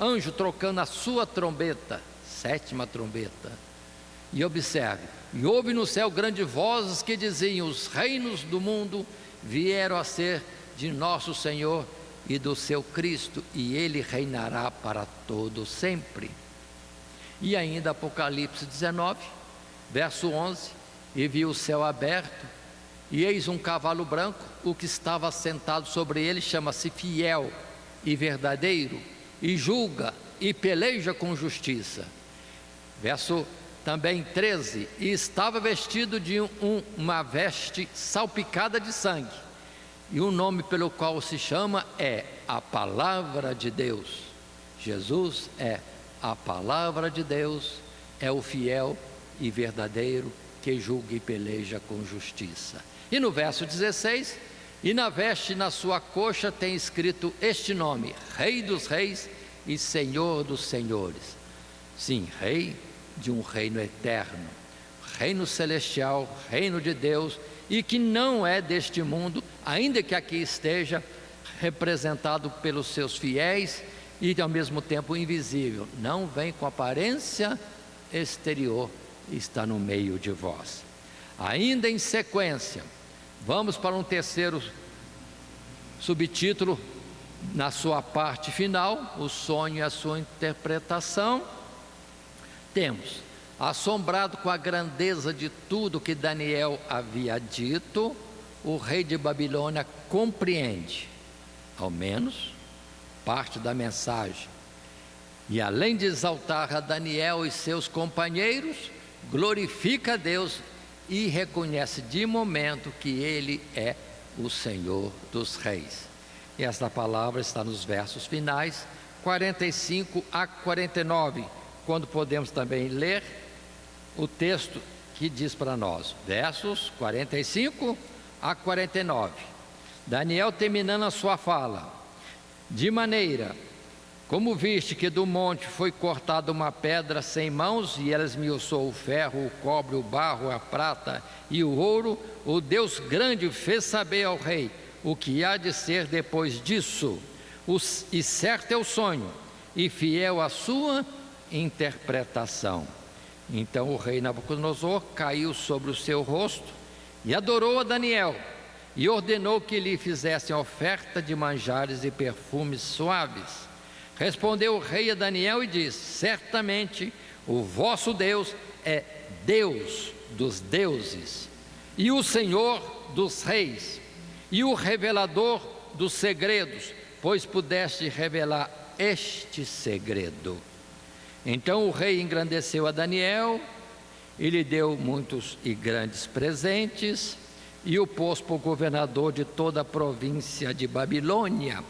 anjo trocando a sua trombeta, sétima trombeta. E observe, e houve no céu grandes vozes que diziam: os reinos do mundo vieram a ser de nosso Senhor e do seu Cristo, e ele reinará para todo sempre. E ainda Apocalipse 19, verso 11: e vi o céu aberto, e eis um cavalo branco, o que estava sentado sobre ele chama-se Fiel e Verdadeiro, e julga e peleja com justiça. Verso também 13: e estava vestido de uma veste salpicada de sangue, e o nome pelo qual se chama é a Palavra de Deus. Jesus é a Palavra de Deus, é o fiel e verdadeiro, que julga e peleja com justiça. E no verso 16: e na veste e na sua coxa tem escrito este nome: Rei dos Reis e Senhor dos Senhores. Sim, Rei de um reino eterno, reino celestial, reino de Deus, e que não é deste mundo, ainda que aqui esteja representado pelos seus fiéis e ao mesmo tempo invisível, não vem com aparência exterior, está no meio de vós. Ainda em sequência, vamos para um terceiro subtítulo, na sua parte final, o sonho e a sua interpretação. Temos: assombrado com a grandeza de tudo que Daniel havia dito, o rei de Babilônia compreende, ao menos, parte da mensagem. E além de exaltar a Daniel e seus companheiros, glorifica a Deus e reconhece de momento que Ele é o Senhor dos reis. E esta palavra está nos versos finais, 45 a 49, quando podemos também ler o texto que diz para nós, versos 45 a 49. Daniel terminando a sua fala: de maneira como viste que do monte foi cortada uma pedra sem mãos, e ela esmiuçou o ferro, o cobre, o barro, a prata e o ouro, o Deus grande fez saber ao rei o que há de ser depois disso. E certo é o sonho, e fiel a sua interpretação. Então o rei Nabucodonosor caiu sobre o seu rosto e adorou a Daniel, e ordenou que lhe fizessem oferta de manjares e perfumes suaves. Respondeu o rei a Daniel e disse: certamente o vosso Deus é Deus dos deuses, e o Senhor dos reis, e o revelador dos segredos, pois pudeste revelar este segredo. Então o rei engrandeceu a Daniel e lhe deu muitos e grandes presentes, e o pôs por governador de toda a província de Babilônia,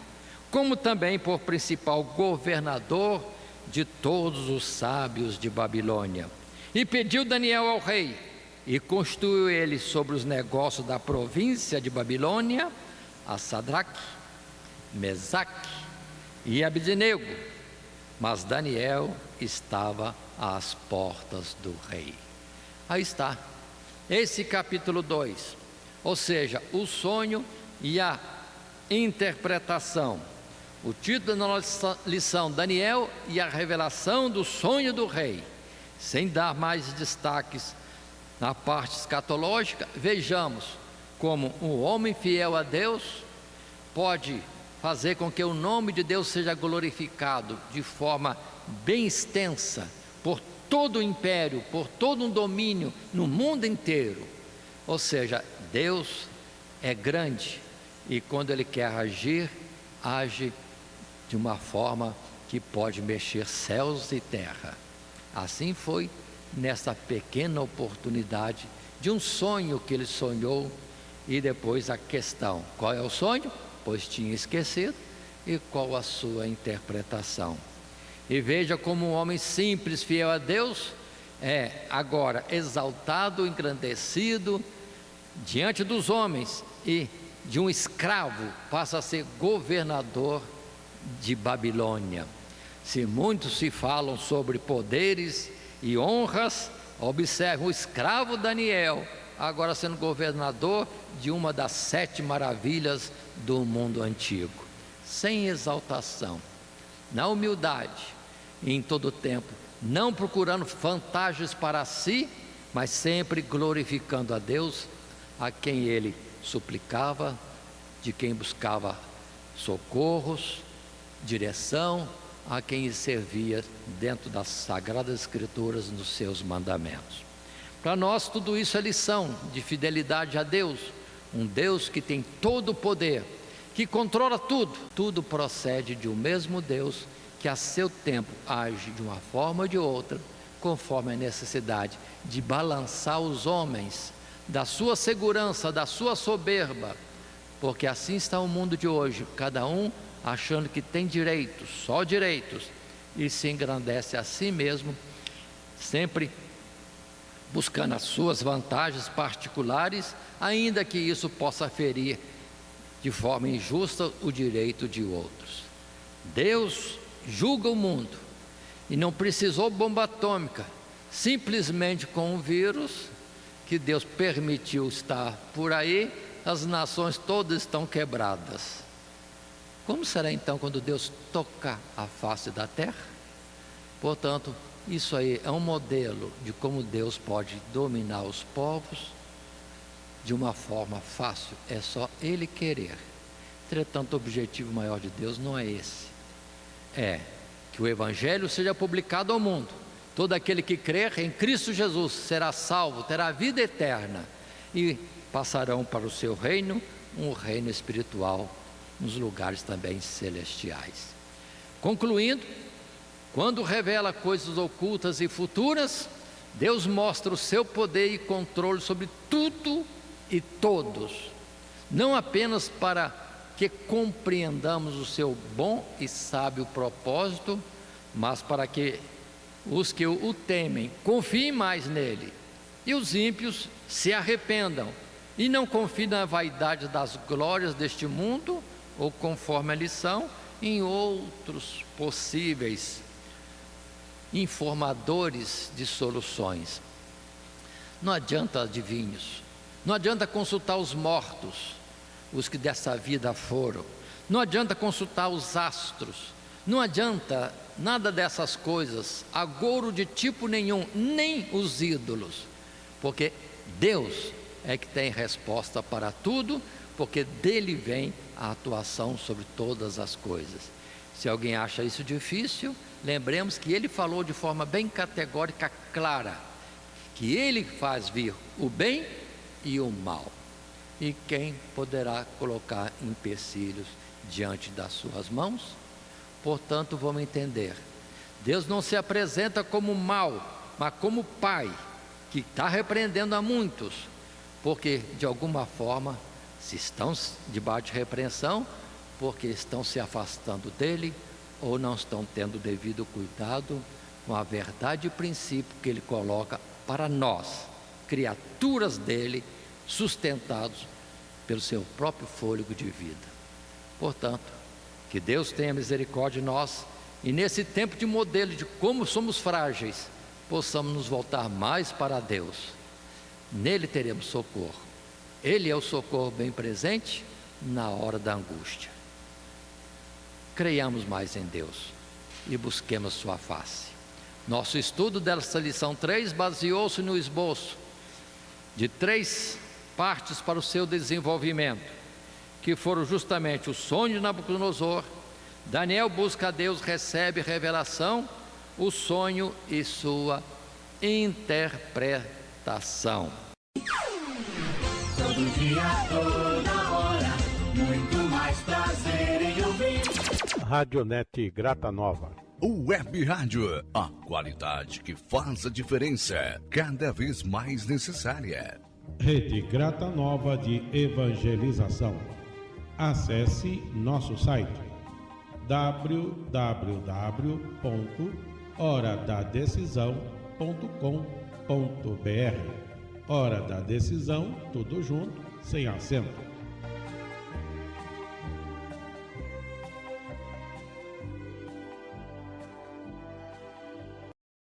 como também por principal governador de todos os sábios de Babilônia. E pediu Daniel ao rei, e constituiu ele sobre os negócios da província de Babilônia a Sadraque, Mesaque e Abednego, mas Daniel estava às portas do rei. Aí está, esse capítulo 2, ou seja, o sonho e a interpretação. O título da nossa lição: Daniel e a revelação do sonho do rei. Sem dar mais destaques na parte escatológica, vejamos como um homem fiel a Deus pode fazer com que o nome de Deus seja glorificado de forma bem extensa por todo o império, por todo um domínio no mundo inteiro. Ou seja, Deus é grande e quando Ele quer agir, age de uma forma que pode mexer céus e terra. Assim foi nessa pequena oportunidade de um sonho que ele sonhou, e depois a questão: qual é o sonho? Pois tinha esquecido. E qual a sua interpretação? E veja como um homem simples, fiel a Deus, é agora exaltado, engrandecido diante dos homens, e de um escravo passa a ser governador de Babilônia. Se muitos se falam sobre poderes e honras, observe o escravo Daniel agora sendo governador de uma das 7 maravilhas do mundo antigo, sem exaltação, na humildade e em todo tempo, não procurando vantagens para si, mas sempre glorificando a Deus, a quem ele suplicava, de quem buscava socorros, direção, a quem servia dentro das Sagradas Escrituras, nos seus mandamentos. Para nós tudo isso é lição de fidelidade a Deus, um Deus que tem todo o poder, que controla tudo. Tudo procede de um mesmo Deus, que a seu tempo age de uma forma ou de outra, conforme a necessidade de balançar os homens da sua segurança, da sua soberba, porque assim está o mundo de hoje, cada um achando que tem direitos, só direitos, e se engrandece a si mesmo, sempre buscando as suas vantagens particulares, ainda que isso possa ferir de forma injusta o direito de outros. Deus julga o mundo e não precisou bomba atômica, simplesmente com um vírus que Deus permitiu estar por aí, as nações todas estão quebradas. Como será então quando Deus tocar a face da terra? Portanto, isso aí é um modelo de como Deus pode dominar os povos de uma forma fácil, é só Ele querer. Entretanto, o objetivo maior de Deus não é esse, é que o Evangelho seja publicado ao mundo. Todo aquele que crer em Cristo Jesus será salvo, terá vida eterna, e passarão para o seu reino, um reino espiritual, nos lugares também celestiais. Concluindo, quando revela coisas ocultas e futuras, Deus mostra o seu poder e controle sobre tudo e todos, não apenas para que compreendamos o seu bom e sábio propósito, mas para que os que o temem confiem mais nele, e os ímpios se arrependam e não confiem na vaidade das glórias deste mundo, ou, conforme a lição, em outros possíveis informadores de soluções. Não adianta adivinhos, não adianta consultar os mortos, os que dessa vida foram, não adianta consultar os astros, não adianta nada dessas coisas, agouro de tipo nenhum, nem os ídolos, porque Deus é que tem resposta para tudo, porque dele vem a atuação sobre todas as coisas. Se alguém acha isso difícil, lembremos que ele falou de forma bem categórica, clara, que ele faz vir o bem e o mal, e quem poderá colocar empecilhos diante das suas mãos? Portanto, vamos entender, Deus não se apresenta como mal, mas como Pai, que está repreendendo a muitos, porque de alguma forma, se estão debaixo de repreensão, porque estão se afastando dele ou não estão tendo o devido cuidado com a verdade e princípio que ele coloca para nós, criaturas dele, sustentados pelo seu próprio fôlego de vida. Portanto, que Deus tenha misericórdia de nós e nesse tempo de modelo de como somos frágeis, possamos nos voltar mais para Deus. Nele teremos socorro. Ele é o socorro bem presente na hora da angústia. Creiamos mais em Deus e busquemos sua face. Nosso estudo dessa lição 3 baseou-se no esboço de 3 partes para o seu desenvolvimento, que foram justamente o sonho de Nabucodonosor, Daniel busca a Deus, recebe revelação, o sonho e sua interpretação. Todo dia, toda hora, muito mais prazer em ouvir. Radionet Grata Nova. Web Rádio, a qualidade que faz a diferença, cada vez mais necessária. Rede Grata Nova de Evangelização. Acesse nosso site www.horadadecisão.com.br. Hora da Decisão, tudo junto, sem acento.